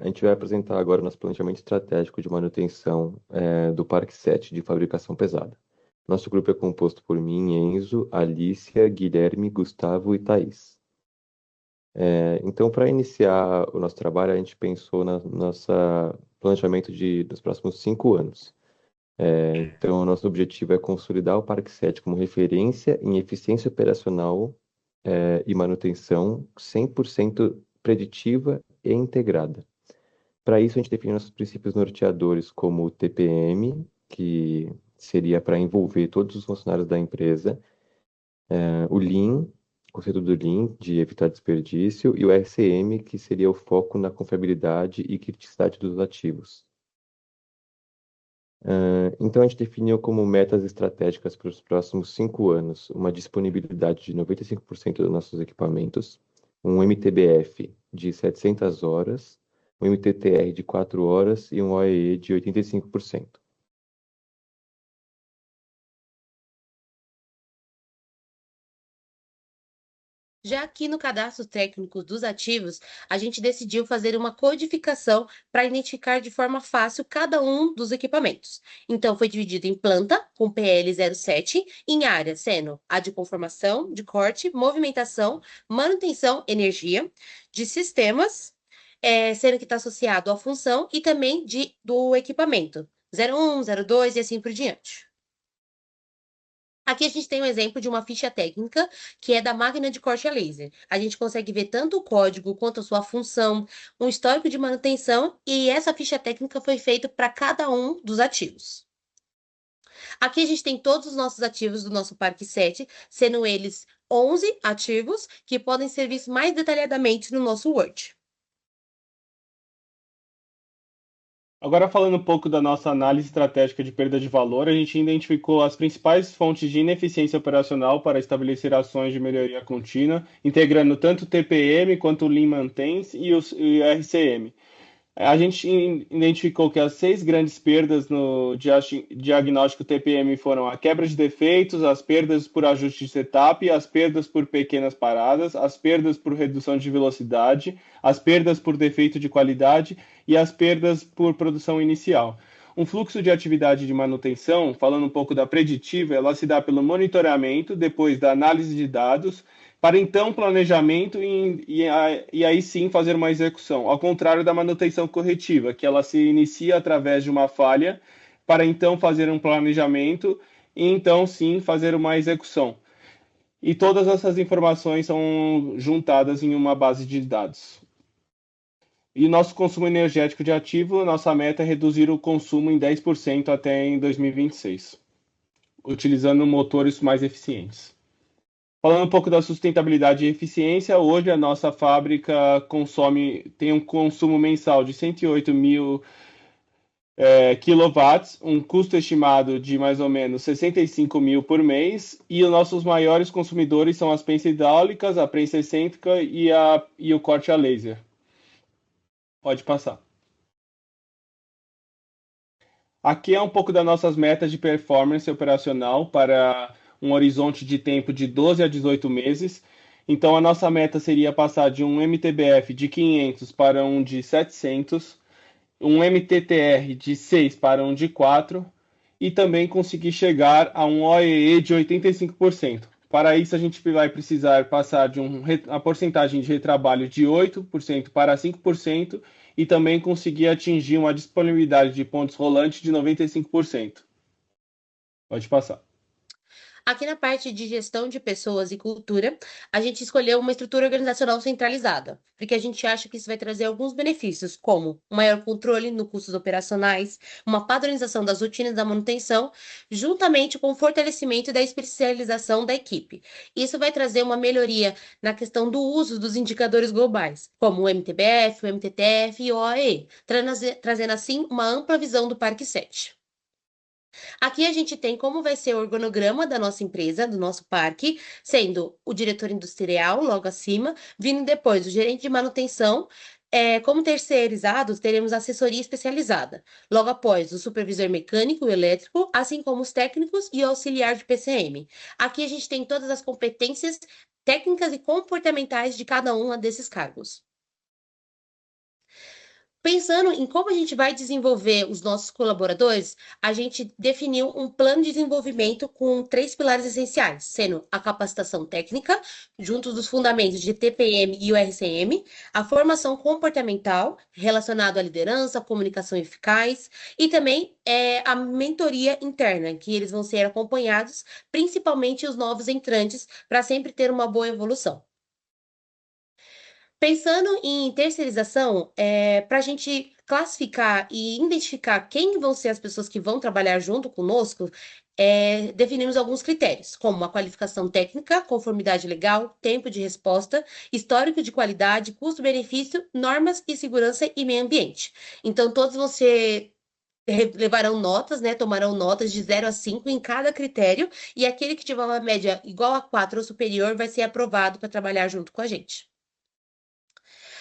A gente vai apresentar agora o nosso planejamento estratégico de manutenção do Parque 7 de fabricação pesada. Nosso grupo é composto por mim, Enzo, Alícia, Guilherme, Gustavo e Thaís. Então, para iniciar o nosso trabalho, a gente pensou no nosso planejamento dos próximos 5 anos. Então, o nosso objetivo é consolidar o Parque 7 como referência em eficiência operacional e manutenção 100% preditiva e integrada. Para isso, a gente define nossos princípios norteadores como o TPM, que seria para envolver todos os funcionários da empresa, o Lean, o conceito do Lean, de evitar desperdício, e o RCM, que seria o foco na confiabilidade e criticidade dos ativos. Então, a gente definiu como metas estratégicas para os próximos 5 anos uma disponibilidade de 95% dos nossos equipamentos, um MTBF de 700 horas, um MTTR de 4 horas e um OEE de 85%. Já aqui no cadastro técnico dos ativos, a gente decidiu fazer uma codificação para identificar de forma fácil cada um dos equipamentos. Então, foi dividido em planta, com PL 07, em área, sendo a de conformação, de corte, movimentação, manutenção, energia, de sistemas, sendo que está associado à função e também do equipamento, 01, 02 e assim por diante. Aqui a gente tem um exemplo de uma ficha técnica que é da máquina de corte a laser. A gente consegue ver tanto o código quanto a sua função, um histórico de manutenção, e essa ficha técnica foi feita para cada um dos ativos. Aqui a gente tem todos os nossos ativos do nosso Parque 7, sendo eles 11 ativos que podem ser vistos mais detalhadamente no nosso Word. Agora, falando um pouco da nossa análise estratégica de perda de valor, a gente identificou as principais fontes de ineficiência operacional para estabelecer ações de melhoria contínua, integrando tanto o TPM quanto o Lean Maintenance e o RCM. A gente identificou que as 6 grandes perdas no diagnóstico TPM foram a quebra de defeitos, as perdas por ajuste de setup, as perdas por pequenas paradas, as perdas por redução de velocidade, as perdas por defeito de qualidade e as perdas por produção inicial. Um fluxo de atividade de manutenção, falando um pouco da preditiva, ela se dá pelo monitoramento, depois da análise de dados, para então planejamento e aí sim fazer uma execução, ao contrário da manutenção corretiva, que ela se inicia através de uma falha, para então fazer um planejamento e então sim fazer uma execução. E todas essas informações são juntadas em uma base de dados. E nosso consumo energético de ativo, nossa meta é reduzir o consumo em 10% até em 2026, utilizando motores mais eficientes. Falando um pouco da sustentabilidade e eficiência, hoje a nossa fábrica tem um consumo mensal de 108 mil quilowatts, um custo estimado de mais ou menos 65 mil por mês, e os nossos maiores consumidores são as prensa hidráulicas, a prensa excêntrica e o corte a laser. Pode passar. Aqui é um pouco das nossas metas de performance operacional para um horizonte de tempo de 12 a 18 meses. Então, a nossa meta seria passar de um MTBF de 500 para um de 700, um MTTR de 6 para um de 4 e também conseguir chegar a um OEE de 85%. Para isso, a gente vai precisar passar de uma porcentagem de retrabalho de 8% para 5% e também conseguir atingir uma disponibilidade de pontos rolantes de 95%. Pode passar. Aqui na parte de gestão de pessoas e cultura, a gente escolheu uma estrutura organizacional centralizada, porque a gente acha que isso vai trazer alguns benefícios, como um maior controle no custos operacionais, uma padronização das rotinas da manutenção, juntamente com o fortalecimento da especialização da equipe. Isso vai trazer uma melhoria na questão do uso dos indicadores globais, como o MTBF, o MTTF e o OAE, trazendo assim uma ampla visão do Parque 7. Aqui a gente tem como vai ser o organograma da nossa empresa, do nosso parque, sendo o diretor industrial logo acima, vindo depois o gerente de manutenção. Como terceirizados, teremos a assessoria especializada. Logo após, o supervisor mecânico e elétrico, assim como os técnicos e o auxiliar de PCM. Aqui a gente tem todas as competências técnicas e comportamentais de cada um desses cargos. Pensando em como a gente vai desenvolver os nossos colaboradores, a gente definiu um plano de desenvolvimento com 3 pilares essenciais, sendo a capacitação técnica, junto dos fundamentos de TPM e o RCM, a formação comportamental, relacionado à liderança, comunicação eficaz, e também a mentoria interna, que eles vão ser acompanhados, principalmente os novos entrantes, para sempre ter uma boa evolução. Pensando em terceirização, para a gente classificar e identificar quem vão ser as pessoas que vão trabalhar junto conosco, definimos alguns critérios, como a qualificação técnica, conformidade legal, tempo de resposta, histórico de qualidade, custo-benefício, normas e segurança e meio ambiente. Então, todos vão ser levarão notas, né? Tomarão notas de 0 a 5 em cada critério, e aquele que tiver uma média igual a 4 ou superior vai ser aprovado para trabalhar junto com a gente.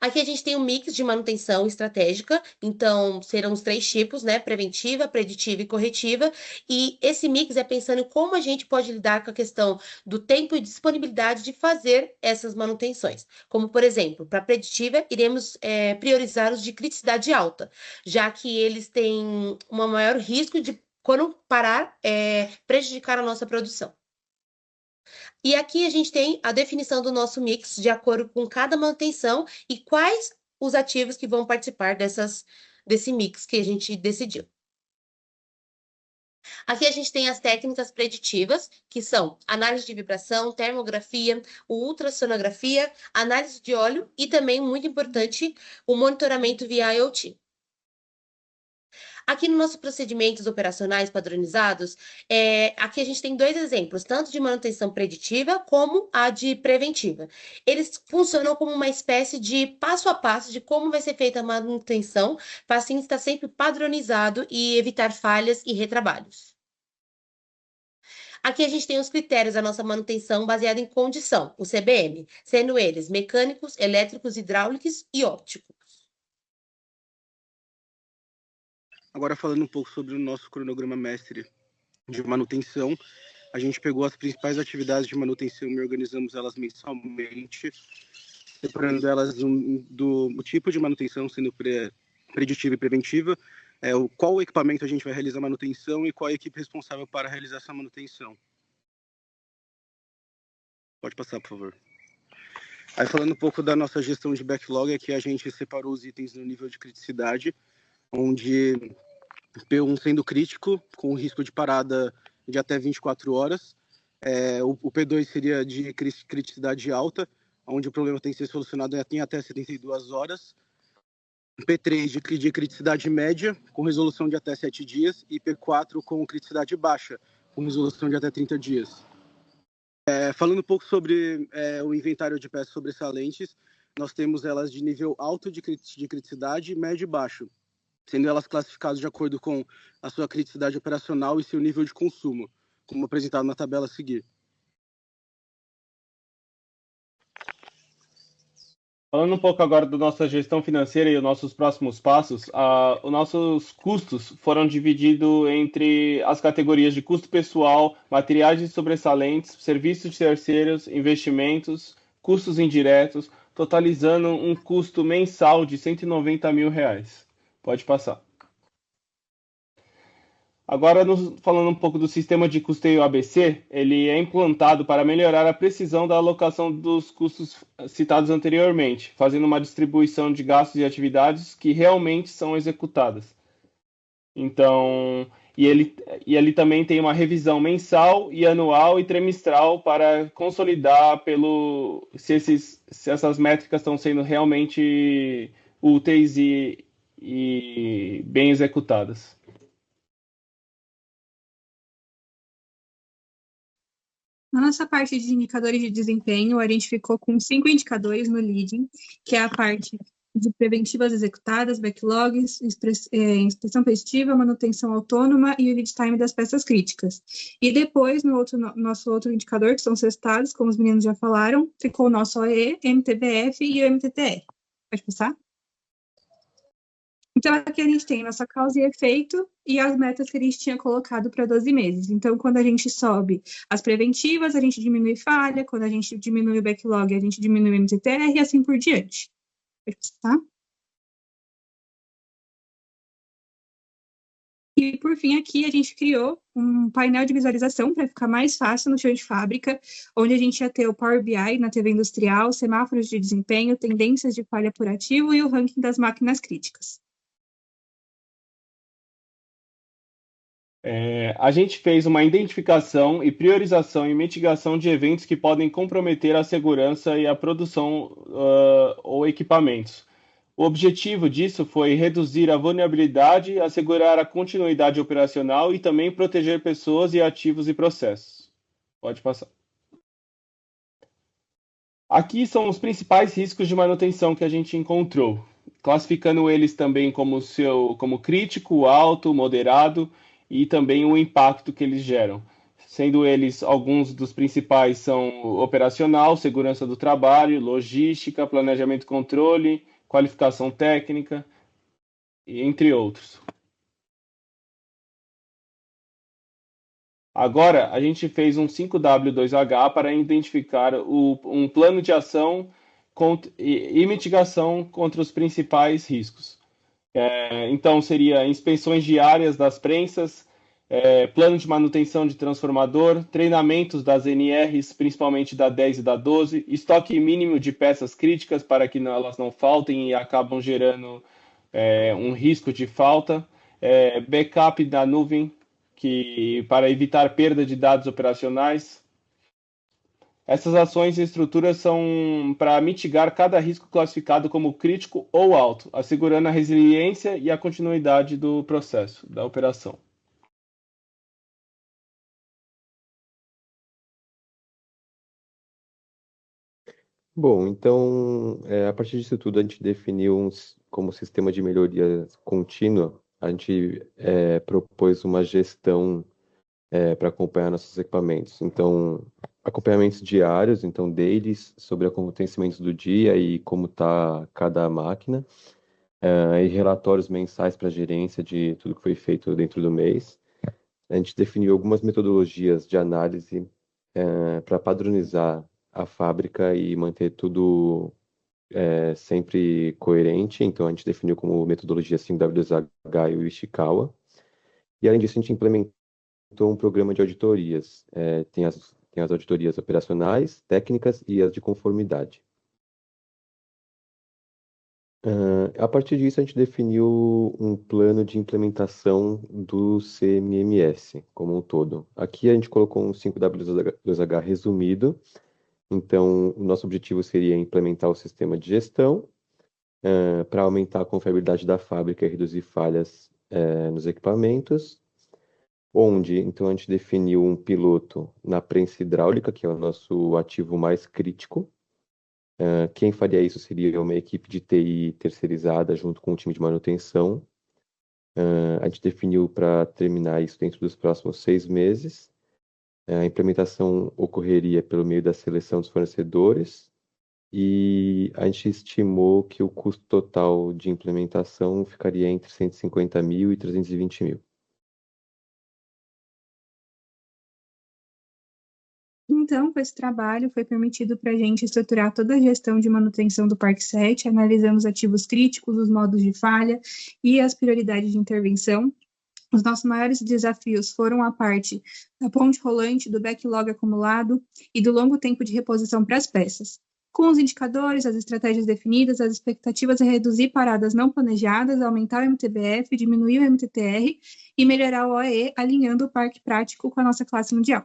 Aqui a gente tem um mix de manutenção estratégica, então serão os 3 tipos, né? Preventiva, preditiva e corretiva. E esse mix é pensando em como a gente pode lidar com a questão do tempo e disponibilidade de fazer essas manutenções. Como, por exemplo, para preditiva, iremos priorizar os de criticidade alta, já que eles têm um maior risco de, quando parar, prejudicar a nossa produção. E aqui a gente tem a definição do nosso mix de acordo com cada manutenção e quais os ativos que vão participar desse mix que a gente decidiu. Aqui a gente tem as técnicas preditivas, que são análise de vibração, termografia, ultrassonografia, análise de óleo e também, muito importante, o monitoramento via IoT. Aqui nos nossos procedimentos operacionais padronizados, aqui a gente tem 2 exemplos, tanto de manutenção preditiva como a de preventiva. Eles funcionam como uma espécie de passo a passo de como vai ser feita a manutenção, para assim estar sempre padronizado e evitar falhas e retrabalhos. Aqui a gente tem os critérios da nossa manutenção baseada em condição, o CBM, sendo eles mecânicos, elétricos, hidráulicos e ópticos. Agora, falando um pouco sobre o nosso cronograma mestre de manutenção, a gente pegou as principais atividades de manutenção e organizamos elas mensalmente, separando elas do tipo de manutenção, sendo preditiva e preventiva, qual equipamento a gente vai realizar a manutenção e qual a equipe responsável para realizar essa manutenção. Pode passar, por favor. Aí, falando um pouco da nossa gestão de backlog, aqui a gente separou os itens no nível de criticidade, onde P1 sendo crítico, com risco de parada de até 24 horas. O P2 seria de criticidade alta, onde o problema tem que ser solucionado em até 72 horas. P3 de criticidade média, com resolução de até 7 dias. E P4 com criticidade baixa, com resolução de até 30 dias. Falando um pouco sobre o inventário de peças sobressalentes, nós temos elas de nível alto de criticidade, médio e baixo, sendo elas classificadas de acordo com a sua criticidade operacional e seu nível de consumo, como apresentado na tabela a seguir. Falando um pouco agora da nossa gestão financeira e os nossos próximos passos, os nossos custos foram divididos entre as categorias de custo pessoal, materiais sobressalentes, serviços de terceiros, investimentos, custos indiretos, totalizando um custo mensal de R$190 mil. Pode passar. Agora, falando um pouco do sistema de custeio ABC, ele é implantado para melhorar a precisão da alocação dos custos citados anteriormente, fazendo uma distribuição de gastos e atividades que realmente são executadas. Então, e ele também tem uma revisão mensal e anual e trimestral para consolidar se essas métricas estão sendo realmente úteis e bem executadas. Na nossa parte de indicadores de desempenho, a gente ficou com 5 indicadores no leading, que é a parte de preventivas executadas, backlogs, inspeção preditiva, manutenção autônoma e o lead time das peças críticas. E depois, no nosso outro indicador, que são os resultados, como os meninos já falaram, ficou o nosso OE, MTBF e o MTTR. Pode passar? Então, aqui a gente tem nossa causa e efeito e as metas que a gente tinha colocado para 12 meses. Então, quando a gente sobe as preventivas, a gente diminui falha, quando a gente diminui o backlog, a gente diminui o MTTR e assim por diante. Pode passar? E, por fim, aqui a gente criou um painel de visualização para ficar mais fácil no chão de fábrica, onde a gente ia ter o Power BI na TV industrial, semáforos de desempenho, tendências de falha por ativo e o ranking das máquinas críticas. A gente fez uma identificação e priorização e mitigação de eventos que podem comprometer a segurança e a produção ou equipamentos. O objetivo disso foi reduzir a vulnerabilidade, assegurar a continuidade operacional e também proteger pessoas e ativos e processos. Pode passar. Aqui são os principais riscos de manutenção que a gente encontrou, classificando eles também como crítico, alto, moderado e também o impacto que eles geram. Sendo eles, alguns dos principais são operacional, segurança do trabalho, logística, planejamento e controle, qualificação técnica, entre outros. Agora, a gente fez um 5W2H para identificar um plano de ação e mitigação contra os principais riscos. Então, seria inspeções diárias das prensas, plano de manutenção de transformador, treinamentos das NRs, principalmente da 10 e da 12, estoque mínimo de peças críticas para que elas não faltem e acabam gerando um risco de falta, backup da nuvem, para evitar perda de dados operacionais. Essas ações e estruturas são para mitigar cada risco classificado como crítico ou alto, assegurando a resiliência e a continuidade do processo, da operação. Bom, então, a partir disso tudo, a gente definiu como sistema de melhoria contínua, a gente propôs uma gestão para acompanhar nossos equipamentos. Então, acompanhamentos diários, então, deles, sobre acontecimentos do dia e como está cada máquina, e relatórios mensais para a gerência de tudo que foi feito dentro do mês. A gente definiu algumas metodologias de análise para padronizar a fábrica e manter tudo sempre coerente. Então, a gente definiu como metodologia 5W2H e o Ishikawa. E, além disso, a gente implementou um programa de auditorias. Tem as auditorias operacionais, técnicas e as de conformidade. A partir disso, a gente definiu um plano de implementação do CMMS como um todo. Aqui a gente colocou um 5W2H resumido. Então, o nosso objetivo seria implementar o sistema de gestão para aumentar a confiabilidade da fábrica e reduzir falhas nos equipamentos. Onde, então, a gente definiu um piloto na prensa hidráulica, que é o nosso ativo mais crítico. Quem faria isso seria uma equipe de TI terceirizada junto com o time de manutenção. A gente definiu para terminar isso dentro dos próximos 6 meses. A implementação ocorreria pelo meio da seleção dos fornecedores e a gente estimou que o custo total de implementação ficaria entre 150 mil e 320 mil. Então, com esse trabalho, foi permitido para a gente estruturar toda a gestão de manutenção do Parque 7, analisamos ativos críticos, os modos de falha e as prioridades de intervenção. Os nossos maiores desafios foram a parte da ponte rolante, do backlog acumulado e do longo tempo de reposição para as peças. Com os indicadores, as estratégias definidas, as expectativas é reduzir paradas não planejadas, aumentar o MTBF, diminuir o MTTR e melhorar o OEE, alinhando o parque prático com a nossa classe mundial.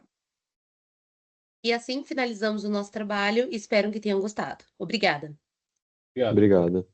E assim finalizamos o nosso trabalho e espero que tenham gostado. Obrigada. Obrigado. Obrigado.